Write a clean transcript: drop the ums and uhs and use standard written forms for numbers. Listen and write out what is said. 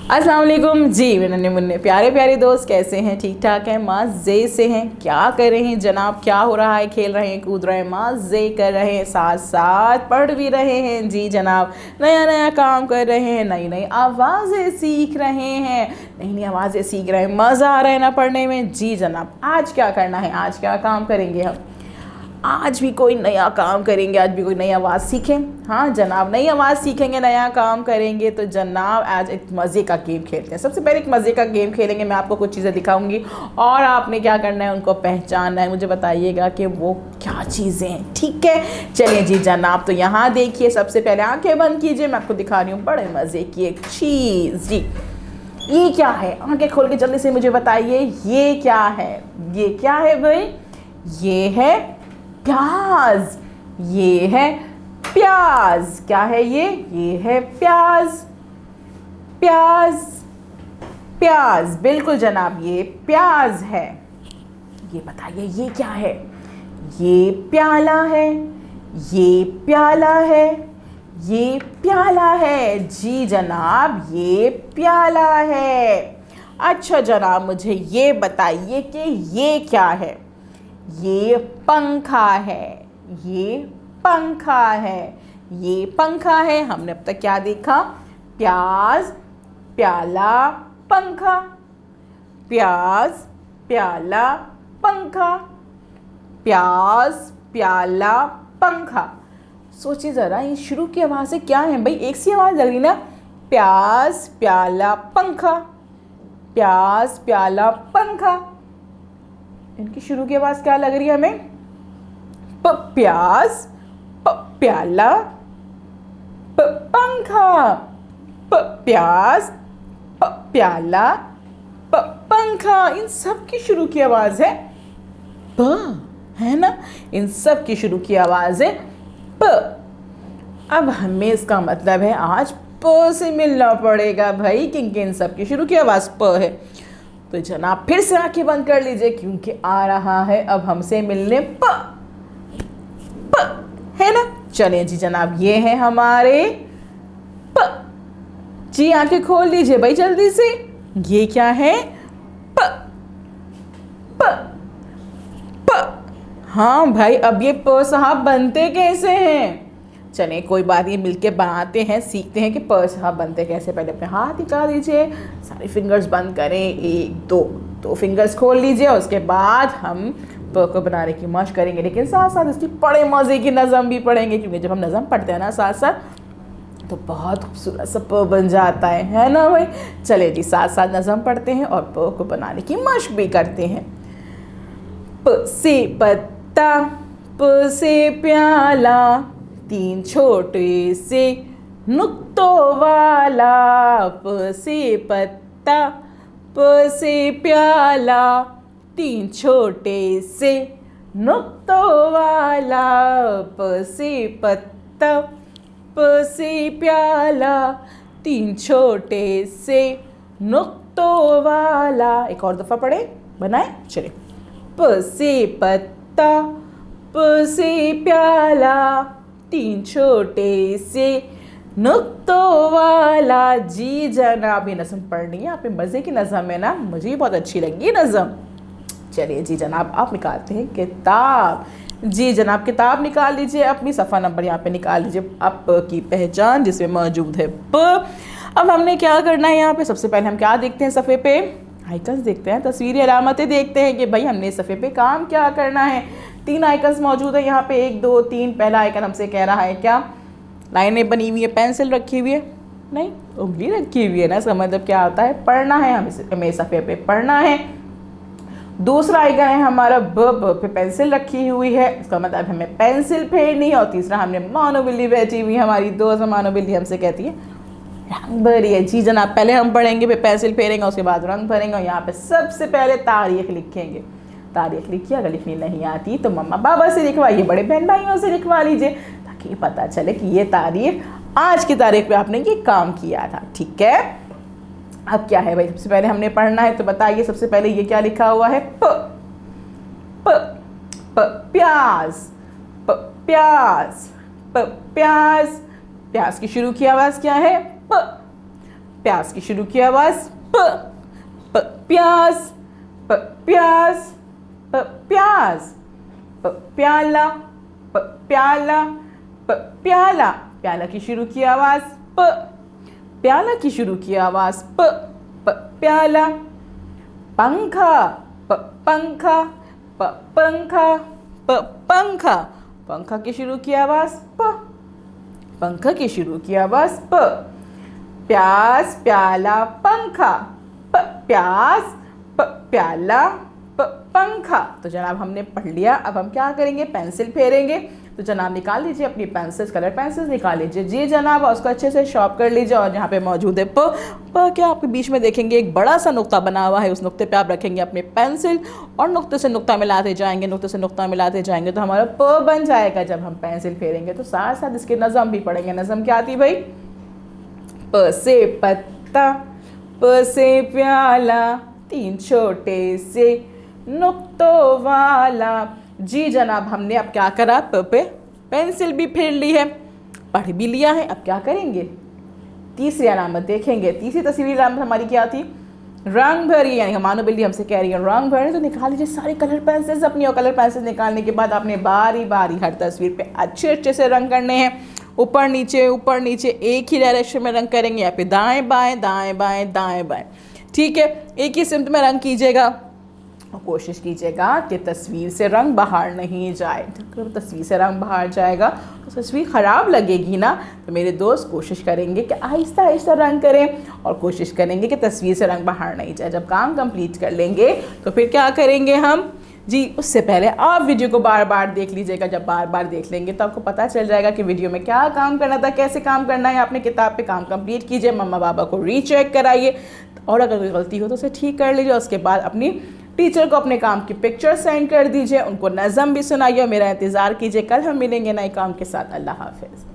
अस्सलाम वालेकुम जी मेरे नन्हे मुन्ने प्यारे प्यारे दोस्त, कैसे हैं? ठीक ठाक हैं? मज़े से हैं? क्या कर रहे हैं जनाब? क्या हो रहा है? खेल रहे हैं, कूद रहे हैं, मज़े कर रहे हैं, साथ साथ पढ़ भी रहे हैं जी जनाब। नया नया काम कर रहे हैं, नई नई आवाज़ें सीख रहे हैं, नई नई आवाज़ें सीख रहे हैं, मज़ा आ रहा है ना पढ़ने में जी जनाब। आज क्या करना है, आज क्या काम करेंगे हम? आज भी कोई नया काम करेंगे, आज भी कोई नई आवाज़ सीखें। हाँ जनाब, नई आवाज़ सीखेंगे, नया काम करेंगे। तो जनाब आज एक मज़े का गेम खेलते हैं। सबसे पहले एक मज़े का गेम खेलेंगे। मैं आपको कुछ चीज़ें दिखाऊंगी और आपने क्या करना है, उनको पहचानना है। मुझे बताइएगा कि वो क्या चीज़ें हैं, ठीक है? चलिए जी जनाब, तो यहाँ देखिए, सबसे पहले आंखें बंद कीजिए। मैं आपको दिखा रही हूँ बड़े मज़े की एक चीज़ जी। ये क्या है? आंखें खोल के जल्दी से मुझे बताइए, ये क्या है? ये क्या है भाई? ये है प्याज। ये है प्याज। क्या है ये है प्याज। प्याज प्याज, बिल्कुल जनाब, ये प्याज है। ये बताइए ये क्या है? ये प्याला है। ये प्याला है। ये प्याला है जी जनाब, ये प्याला है। अच्छा जनाब, मुझे ये बताइए कि ये क्या है? ये पंखा है। ये पंखा है। ये पंखा है। हमने अब तक क्या देखा? प्याज, प्याला, पंखा। प्याज, प्याला, पंखा। प्याज, प्याला, पंखा। सोचिए ज़रा, ये शुरू की आवाज़ें क्या हैं भाई? एक सी आवाज़ लग रही ना, प्याज, प्याला, पंखा। प्याज, प्याला, पंखा। इनकी शुरू की आवाज़ क्या लग रही है हमें? प्याज, प्याला, पंखा। प्याज, प्याला, पंखा। इन सब की शुरू की आवाज़ है प, है ना? इन सब की शुरू की आवाज़ है प। अब हमें इसका मतलब है आज प से मिलना पड़ेगा भाई, क्योंकि इन सब की शुरू की आवाज़ प है। तो जनाब फिर से आंखें बंद कर लीजिए, क्योंकि आ रहा है अब हमसे मिलने प। है ना? चलें जी जनाब, ये है हमारे प। जी आंखें खोल लीजिए भाई जल्दी से। ये क्या है? प। प। प। हाँ भाई, अब ये प साहब बनते कैसे हैं? चलें कोई बात नहीं, मिलके बनाते हैं, सीखते हैं कि प साहब बनते कैसे। पहले अपने हाथ निकाल दीजिए, सारे फिंगर्स बंद करें, एक दो फिंगर्स खोल लीजिए। उसके बाद हम प को बनाने की मशक करेंगे, लेकिन साथ साथ इसकी बड़े मज़े की नज़म भी पढ़ेंगे, क्योंकि जब हम नज़म पढ़ते हैं ना साथ साथ, तो बहुत खूबसूरत सा प बन जाता है ना भाई? चले जी, साथ साथ नज़म पढ़ते हैं और प को बनाने की मशक भी करते हैं। प से पत्ता, प से प्याला, तीन छोटे से नुक्तों वाला। प से पत्ता, प से प्याला, तीन छोटे से नुक्तों वाला। प से पत्ता, प से प्याला, तीन छोटे से नुक्तों वाला। एक और दफ़ा पढ़े, बनाए चले। प से पत्ता, प से प्याला, तीन छोटे से नुक्तों वाला। जी जनाब, ये नज़म पढ़नी है। आप मज़े की नज़म है ना, मुझे भी बहुत अच्छी लगी नज़म। चलिए जी जनाब, आप निकालते हैं किताब। जी जनाब, किताब निकाल लीजिए, अपनी सफ़ा नंबर यहाँ पे निकाल लीजिए, आप की पहचान जिसमें मौजूद है प। अब हमने क्या करना है यहाँ पे? सबसे पहले हम क्या देखते हैं सफ़े पे? आइकन्स देखते हैं, तस्वीरी अलामतें देखते हैं कि भाई हमने सफ़े पे काम क्या करना है। तीन आइकन्स मौजूद है यहाँ पे, 1 2 3। पहला आइकन हमसे कह रहा है क्या? लाइनें बनी हुई है, पेंसिल रखी हुई है, नहीं उंगली रखी हुई है ना। इसका मतलब क्या होता है? पढ़ना है, हमें सफ़े पे पढ़ना है। दूसरा आइकन है हमारा ब पे पेंसिल रखी हुई है, इसका मतलब हमें पेंसिल फेरनी है। और तीसरा हमने मानो बिल्ली बैठी हुई, हमारी दोस्त मानो बिल्ली हमसे कहती है रंग भरिए। जी जनाब, पहले हम पढ़ेंगे, फिर पेंसिल फेरेंगे, उसके बाद रंग भरेंगे, और यहाँ पे सबसे पहले तारीख लिखेंगे। तारीख लिखिए, अगर लिखनी नहीं आती तो मम्मा पापा से लिखवाइए, बड़े बहन भाइयों से लिखवा लीजिए, ताकि पता चले कि ये तारीख, आज की तारीख पे आपने ये काम किया था, ठीक है? अब क्या है भाई? सबसे पहले हमने पढ़ना है, तो बताइए सबसे पहले ये क्या लिखा हुआ है? प। प, प प्याज। प प्याज। प प्याज। प्याज की शुरू की आवाज़ क्या है? प। प्याज की शुरू की आवाज प, प्याज, प्याज, प्याज, प्याला, प्याला, प्याला, प्याला की शुरू की आवाज प, प्याला की शुरू की आवाज प, प्याला, पंखा, पंखा, पंखा, पंखा, पंखा की शुरू की आवाज प, पंखा की शुरू की आवाज प, प्याज, प्याला, पंखा, प्याज, प्याला, पंखा। तो जनाब हमने पढ़ लिया। अब हम क्या करेंगे, पेंसिल फेरेंगे। तो जनाब निकाल लीजिए अपनी पेंसिल्स, कलर पेंसिल्स निकाल लीजिए। जी जनाब, उसको अच्छे से शॉर्प कर लीजिए। और यहाँ पे मौजूद है प क्या आपके बीच में देखेंगे एक बड़ा सा नुक्ता बना हुआ है। उस नुक्ते पे आप रखेंगे अपनी पेंसिल और नुक्ते से नुक्ता मिलाते जाएंगे, नुक्ते से नुक्ता मिलाते जाएंगे तो हमारा प बन जाएगा। जब हम पेंसिल फेरेंगे तो साथ साथ इसकी नज़म भी पढ़ेंगे। नज़म क्या आती भाई, प से पत्ता, प से प्याला, 3 छोटे से नुक्तों वाला। जी जनाब, हमने अब क्या करा, प पे पेंसिल भी फेर ली है, पढ़ भी लिया है। अब क्या करेंगे, तीसरी अलामत देखेंगे। तीसरी तस्वीरी अलामत हमारी क्या थी, रंग भरी, यानी मानो बिल्ली हमसे कह रही है रंग भरी। तो निकाल लीजिए सारे कलर पेंसिल्स अपनी, और कलर पेंसिल निकालने के बाद आपने बारी बारी हर तस्वीर पे अच्छे अच्छे से रंग करने हैं। ऊपर नीचे एक ही डायरेक्शन में रंग करेंगे, या फिर दाएं बाएं दाएं बाएं दाएं बाएं। ठीक है, एक ही सिमत में रंग कीजिएगा और कोशिश कीजिएगा कि तस्वीर से रंग बाहर नहीं जाए। अगर तस्वीर से रंग बाहर जाएगा तो तस्वीर ख़राब लगेगी ना। तो मेरे दोस्त कोशिश करेंगे कि आहिस्ता आहिस्ता रंग करें और कोशिश करेंगे कि तस्वीर से रंग बाहर नहीं जाए। जब काम कंप्लीट कर लेंगे तो फिर क्या करेंगे हम जी, उससे पहले आप वीडियो को बार बार देख लीजिएगा। जब बार बार देख लेंगे तो आपको पता चल जाएगा कि वीडियो में क्या काम करना था, कैसे काम करना है। आपने किताब पे काम कंप्लीट कीजिए, मम्मा पापा को रीचेक कराइए और अगर कोई गलती हो तो उसे ठीक कर लीजिए। उसके बाद अपनी टीचर को अपने काम की पिक्चर सेंड कर दीजिए, उनको नज़म भी सुनाइए और मेरा इंतज़ार कीजिए। कल हम मिलेंगे नए काम के साथ। अल्लाह हाफिज़।